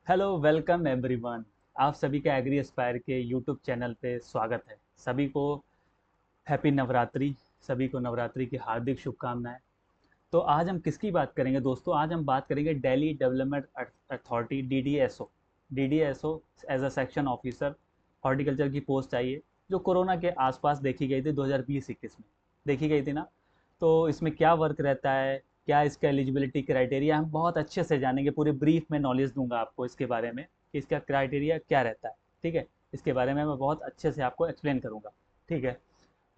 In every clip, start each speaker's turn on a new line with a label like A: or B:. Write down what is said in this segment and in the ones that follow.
A: Hello welcome everyone. आप सभी का एग्री एस्पायर के यूट्यूब चैनल पे स्वागत है। सभी को हैप्पी नवरात्रि। सभी को नवरात्रि की हार्दिक शुभकामनाएं। तो आज हम किसकी बात करेंगे दोस्तों? आज हम बात करेंगे Delhi development authority DDSO. DDSO as a section officer horticulture की पोस्ट आई है, जो कोरोना के आसपास देखी गई थी 2020-21 में देखी गई थी ना। तो इसमें क्या वर्क रहता है, क्या इसका एलिजिबिलिटी क्राइटेरिया, हम बहुत अच्छे से जानेंगे। पूरे ब्रीफ में नॉलेज दूंगा आपको इसके बारे में कि इसका क्राइटेरिया क्या रहता है। ठीक है, इसके बारे में मैं बहुत अच्छे से आपको एक्सप्लेन करूंगा। ठीक है।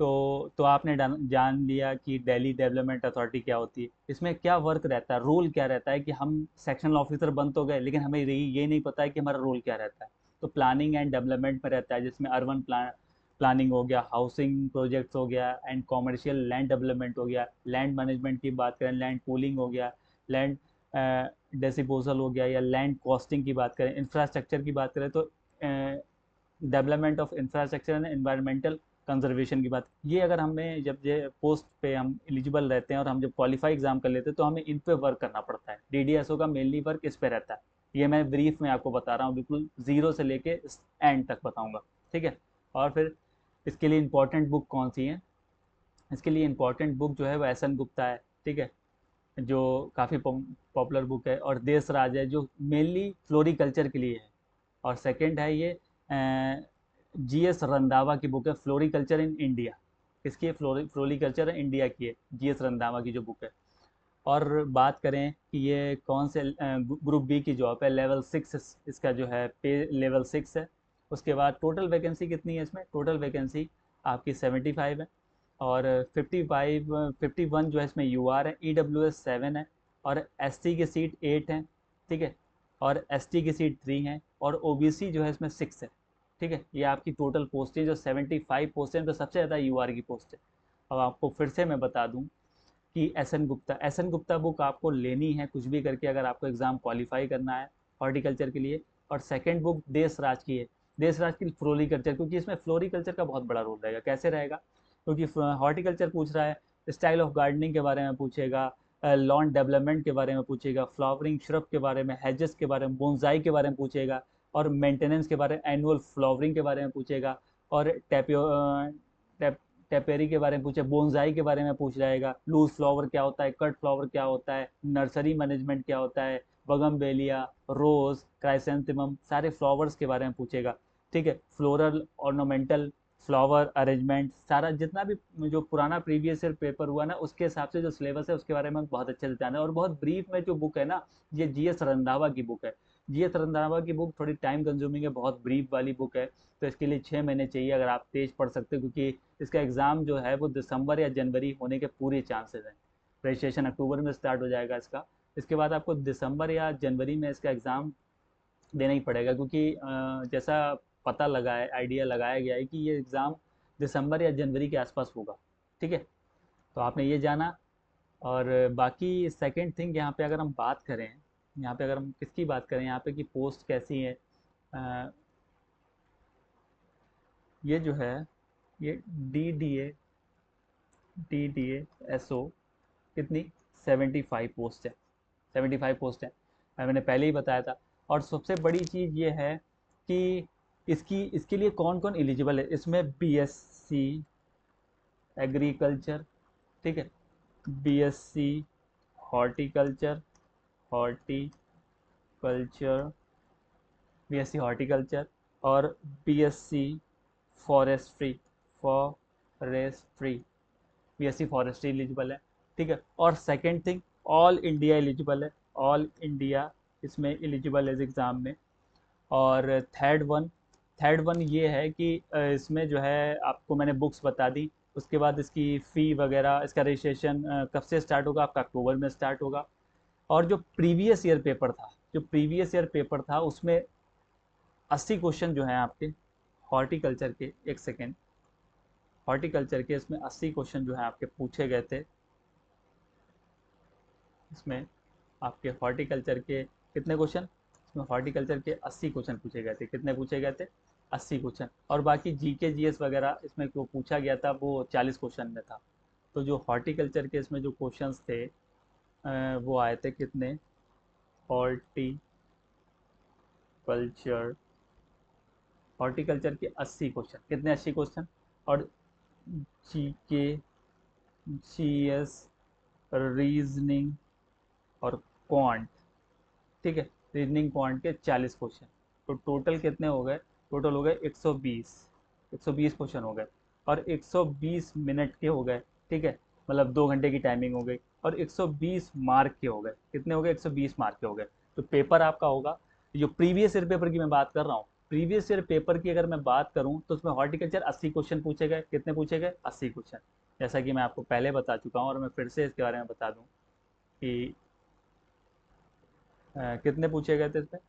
A: तो आपने जान लिया कि दिल्ली डेवलपमेंट अथॉरिटी क्या होती है, इसमें क्या वर्क रहता है, रोल क्या रहता है। कि हम सेक्शनल ऑफिसर बन तो गए, लेकिन हमें ये नहीं पता है कि हमारा रोल क्या रहता है। तो प्लानिंग एंड डेवलपमेंट में रहता है, जिसमें अर्बन प्लानिंग हो गया, हाउसिंग प्रोजेक्ट्स हो गया, एंड कॉमर्शियल लैंड डेवलपमेंट हो गया। लैंड मैनेजमेंट की बात करें, लैंड पूलिंग हो गया, लैंड डिस्पोजल हो गया, या लैंड कॉस्टिंग की बात करें, इंफ्रास्ट्रक्चर की बात करें तो development of infrastructure and environmental conservation की बात। ये अगर हमें जब ये पोस्ट पे हम एलिजिबल रहते हैं और हम जब क्वालिफाई एग्जाम कर लेते हैं, तो हमें इन पे वर्क करना पड़ता है। डीडीएसओ का मेनली वर्क इस पे रहता है। ये मैं ब्रीफ में आपको बता रहा हूँ, बिल्कुल जीरो से लेके एंड तक बताऊंगा। ठीक है। और फिर इसके लिए इंपॉर्टेंट बुक कौन सी है? इसके लिए इंपॉर्टेंट बुक जो है वो एस एन गुप्ता है। ठीक है, जो काफ़ी पॉपुलर बुक है। और देश राज है, जो मेनली फ्लोरिकल्चर के लिए है। और सेकंड है ये जी एस रंधावा की बुक है, फ्लोरिकल्चर इन इंडिया। किसकी है? फ्लोरिकल्चर इंडिया की है, जी एस रंधावा की जो बुक है। और बात करें कि ये कौन से ग्रुप बी की जॉब है, लेवल 6 इसका जो है पे लेवल 6 है। उसके बाद टोटल वैकेंसी कितनी है इसमें? टोटल वैकेंसी आपकी 75 है। और 51 जो है इसमें यू आर है, ई डब्ल्यू एस 7 है, और एस टी की सीट 8 है। ठीक है। और एस टी की सीट 3 है, और ओ बी सी जो है इसमें 6 है। ठीक है, ये आपकी टोटल पोस्ट है। जो 75 पोस्ट है तो सबसे ज़्यादा यू आर की पोस्ट है। अब आपको फिर से मैं बता दूं कि एस एन गुप्ता बुक आपको लेनी है कुछ भी करके, अगर आपको एग्ज़ाम क्वालिफाई करना है हॉर्टिकल्चर के लिए। और सेकंड बुक देश राज की है, देश राज की फ्लोरिकल्चर, क्योंकि इसमें फ्लोरिकल्चर का बहुत बड़ा रोल रहेगा। कैसे रहेगा? क्योंकि हॉर्टिकल्चर पूछ रहा है, स्टाइल ऑफ गार्डनिंग के बारे में पूछेगा, लॉन डेवलपमेंट के बारे में पूछेगा, फ्लावरिंग श्रब के बारे में, हेजेस के बारे में, बोनसाई के बारे में पूछेगा, और मेंटेनेंस के बारे में, एनुअल फ्लावरिंग के बारे में पूछेगा, और टेपेरी के बारे में पूछे, बोनसाई के बारे में पूछ जाएगा, लूज फ्लावर क्या होता है, कट फ्लावर क्या होता है, नर्सरी मैनेजमेंट क्या होता है, बगमबेलिया, रोज, क्राइसेंथेमम, सारे फ्लावर्स के बारे में पूछेगा। ठीक है, फ्लोरल ऑर्नामेंटल फ्लावर अरेंजमेंट, सारा जितना भी जो पुराना प्रीवियस ईयर पेपर हुआ ना, उसके हिसाब से जो सिलेबस है उसके बारे में बहुत अच्छे से जाना है। और बहुत ब्रीफ में जो बुक है ना, ये जी एस रंधावा की बुक है। जी एस रंधावा की बुक थोड़ी टाइम कंज्यूमिंग है, बहुत ब्रीफ वाली बुक है। तो इसके लिए 6 महीने चाहिए, अगर आप तेज पढ़ सकते हो, क्योंकि इसका एग्ज़ाम जो है वो दिसंबर या जनवरी होने के पूरे चांसेस हैं। रजिस्ट्रेशन अक्टूबर में स्टार्ट हो जाएगा इसका। इसके बाद आपको दिसंबर या जनवरी में इसका एग्ज़ाम देना ही पड़ेगा, क्योंकि जैसा पता लगा है, आइडिया लगाया गया है कि ये एग्ज़ाम दिसंबर या जनवरी के आसपास होगा। ठीक है, तो आपने ये जाना। और बाकी सेकंड थिंग, यहाँ पे अगर हम बात करें, यहाँ पे अगर हम किसकी बात करें यहाँ पे कि पोस्ट कैसी है, अ, ये जो है, ये D D A D D A S O कितनी? 75 पोस्ट है। 75 पोस्ट है, मैंने पहले ही बताया था। और सबसे बड़ी चीज़ ये है कि इसके लिए कौन कौन एलिजिबल है। इसमें बीएससी एग्रीकल्चर, ठीक है, BSc horticulture, horticulture, BSc horticulture, और BSc forestry, forestry, BSc forestry eligible है। ठीक है। और second thing, all India eligible है, ऑल इंडिया इसमें एलिजिबल है इस एग्ज़ाम में। और थर्ड वन ये है कि इसमें जो है आपको मैंने बुक्स बता दी। उसके बाद इसकी फ़ी वगैरह, इसका रजिस्ट्रेशन कब से स्टार्ट होगा? आपका अक्टूबर में स्टार्ट होगा। और जो प्रीवियस ईयर पेपर था उसमें 80 क्वेश्चन जो हैं आपके हॉर्टिकल्चर के, एक सेकेंड, हॉर्टिकल्चर के इसमें 80 क्वेश्चन जो हैं आपके पूछे गए थे। इसमें आपके हॉर्टिकल्चर के कितने क्वेश्चन? इसमें हॉर्टिकल्चर के 80 क्वेश्चन पूछे गए थे। कितने पूछे गए थे? 80 क्वेश्चन। और बाकी जीके जीएस वगैरह इसमें जो पूछा गया था वो 40 क्वेश्चन में था। तो जो हॉर्टिकल्चर के इसमें जो क्वेश्चंस थे, वो आए थे कितने? हॉर्टिकल्चर हॉर्टिकल्चर, हॉर्टिकल्चर के 80 क्वेश्चन, कितने 80 क्वेश्चन, और जीके, जीएस, रीजनिंग और क्वांट, ठीक है, रीजनिंग क्वांट के 40 क्वेश्चन। तो टोटल कितने हो गए, टोटल हो गए 120, 120 क्वेश्चन हो गए, और 120 मिनट के हो गए, ठीक है, मतलब 2 घंटे की टाइमिंग हो गई, और 120 मार्क के हो गए, कितने हो गए, 120 मार्क के हो गए। तो पेपर आपका होगा, जो प्रीवियस ईयर पेपर की मैं बात कर रहा हूँ, प्रीवियस ईयर पेपर की अगर मैं बात करूँ तो उसमें हॉर्टिकल्चर 80 क्वेश्चन पूछे गए, कितने पूछे गए, 80 क्वेश्चन, जैसा कि मैं आपको पहले बता चुका हूँ, और मैं फिर से इसके बारे में बता दूँ कि कितने पूछे गए थे इसमें।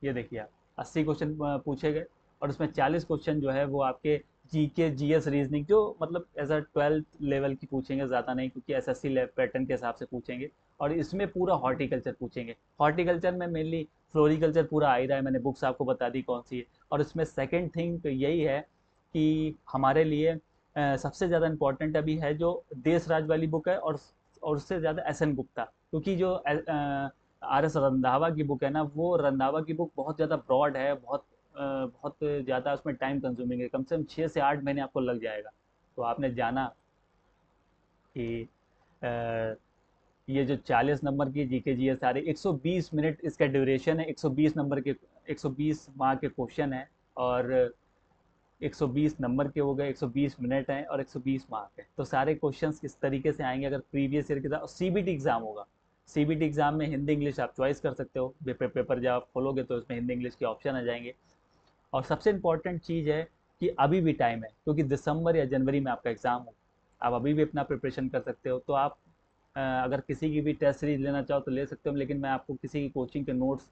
A: ये देखिए आप, 80 क्वेश्चन पूछे गए, और उसमें 40 क्वेश्चन जो है वो आपके जीके, जीएस, रीजनिंग, जो मतलब एज अ 12th लेवल की पूछेंगे, ज़्यादा नहीं, क्योंकि एसएससी पैटर्न के हिसाब से पूछेंगे। और इसमें पूरा हॉर्टिकल्चर पूछेंगे, हॉर्टिकल्चर में मेनली फ्लोरिकल्चर पूरा आ ही रहा है, मैंने बुक्स आपको बता दी कौन सी है। और इसमें सेकेंड थिंग तो यही है कि हमारे लिए सबसे ज़्यादा इम्पोर्टेंट अभी है जो देश राज वाली बुक है, और उससे ज़्यादा एस एन गुप्ता, क्योंकि जो आर एस रंधावा की बुक है ना, वो रंधावा की बुक बहुत ज़्यादा ब्रॉड है, बहुत ज़्यादा उसमें टाइम कंज्यूमिंग है, कम से कम 6 से 8 महीने आपको लग जाएगा। तो आपने जाना कि ये जो 40 नंबर की जीके जीएस आ रही, 120 मिनट इसका ड्यूरेशन है, 120 नंबर के, 120 मार्क के क्वेश्चन है, और 120 नंबर के हो गए, 120 मिनट हैं, और 120 मार्क है। तो सारे क्वेश्चंस किस तरीके से आएंगे, अगर प्रीवियस ईयर के साथ सीबीटी एग्जाम होगा, सीबीटी एग्जाम में हिंदी इंग्लिश आप चॉइस कर सकते हो, पेपर जब आप खोलोगे तो उसमें हिंदी इंग्लिश के ऑप्शन आ जाएंगे। और सबसे इंपॉर्टेंट चीज़ है कि अभी भी टाइम है, क्योंकि दिसंबर या जनवरी में आपका एग्ज़ाम हो, आप अभी भी अपना प्रिपरेशन कर सकते हो। तो आप अगर किसी की भी टेस्ट सीरीज लेना चाहो तो ले सकते हो, लेकिन मैं आपको किसी की कोचिंग के नोट्स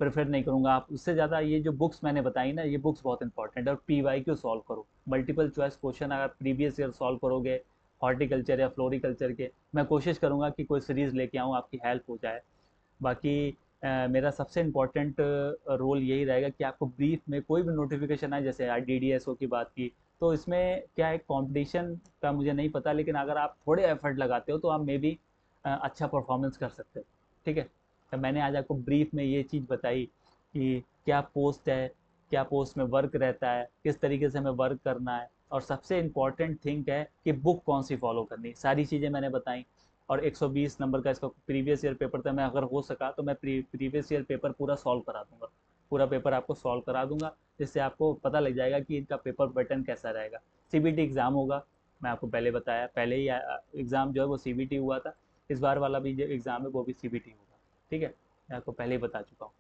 A: प्रेफर नहीं करूँगा। आप उससे ज़्यादा ये जो बुक्स मैंने बताई ना, ये बुक्स बहुत इंपॉर्टेंट है, और पीवाईक्यू सॉल्व करो, मल्टीपल चॉइस क्वेश्चन अगर प्रीवियस ईयर सॉल्व करोगे हॉर्टिकल्चर या फ्लोरिकल्चर के, मैं कोशिश करूँगा कि कोई सीरीज़ लेके आऊँ, आपकी हेल्प हो जाए। बाकी मेरा सबसे इम्पोर्टेंट रोल यही रहेगा कि आपको ब्रीफ में कोई भी नोटिफिकेशन आए, जैसे RDDSO की बात की, तो इसमें क्या है, कंपटीशन का मुझे नहीं पता, लेकिन अगर आप थोड़े एफर्ट लगाते हो तो आप मे बी अच्छा परफॉर्मेंस कर सकते हो, ठीक है। तो मैंने आज आपको ब्रीफ में ये चीज़ बताई कि क्या पोस्ट है, क्या पोस्ट में वर्क रहता है, किस तरीके से हमें वर्क करना है, और सबसे इम्पॉर्टेंट थिंग है कि बुक कौन सी फॉलो करनी, सारी चीज़ें मैंने बताई। और 120 नंबर का इसका प्रीवियस ईयर पेपर था, मैं अगर हो सका तो मैं प्रीवियस ईयर पेपर पूरा सॉल्व करा दूंगा, पूरा पेपर आपको सॉल्व करा दूंगा, जिससे आपको पता लग जाएगा कि इनका पेपर पैटर्न कैसा रहेगा। सीबीटी एग्ज़ाम होगा, मैं आपको पहले बताया, पहले ही एग्ज़ाम जो है वो सीबीटी हुआ था, इस बार वाला भी जो एग्ज़ाम है वो भी सीबीटी होगा, ठीक है, मैं आपको पहले ही बता चुका हूँ।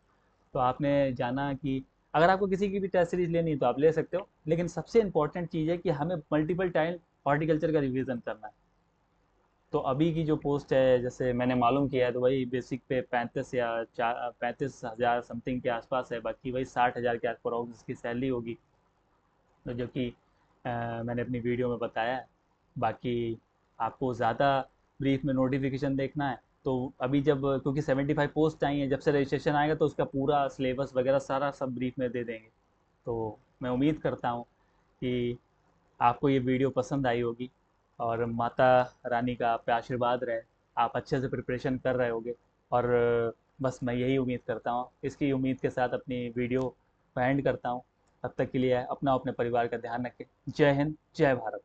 A: तो आपने जाना कि अगर आपको किसी की भी टेस्ट सीरीज लेनी है तो आप ले सकते हो, लेकिन सबसे इंपॉर्टेंट चीज़ है कि हमें मल्टीपल टाइम हॉर्टिकल्चर का रिवीजन करना है। तो अभी की जो पोस्ट है, जैसे मैंने मालूम किया है, तो वही बेसिक पे 35 या 35,000 समथिंग के आसपास है, बाकी वही 60,000 के आसपास उसकी सैलरी होगी, तो जो कि मैंने अपनी वीडियो में बताया है। बाकी आपको ज़्यादा ब्रीफ में नोटिफिकेशन देखना है तो अभी जब, क्योंकि 75 पोस्ट आई हैं, जब से रजिस्ट्रेशन आएगा तो उसका पूरा सिलेबस वगैरह सारा सब ब्रीफ में दे देंगे। तो मैं उम्मीद करता हूँ कि आपको ये वीडियो पसंद आई होगी, और माता रानी का आप पे आशीर्वाद रहे, आप अच्छे से प्रिपरेशन कर रहे होगे, और बस मैं यही उम्मीद करता हूँ, इसकी उम्मीद के साथ अपनी वीडियो को एंड करता हूँ। तब तक के लिए अपना अपने परिवार का ध्यान रखें। जय हिंद, जय भारत।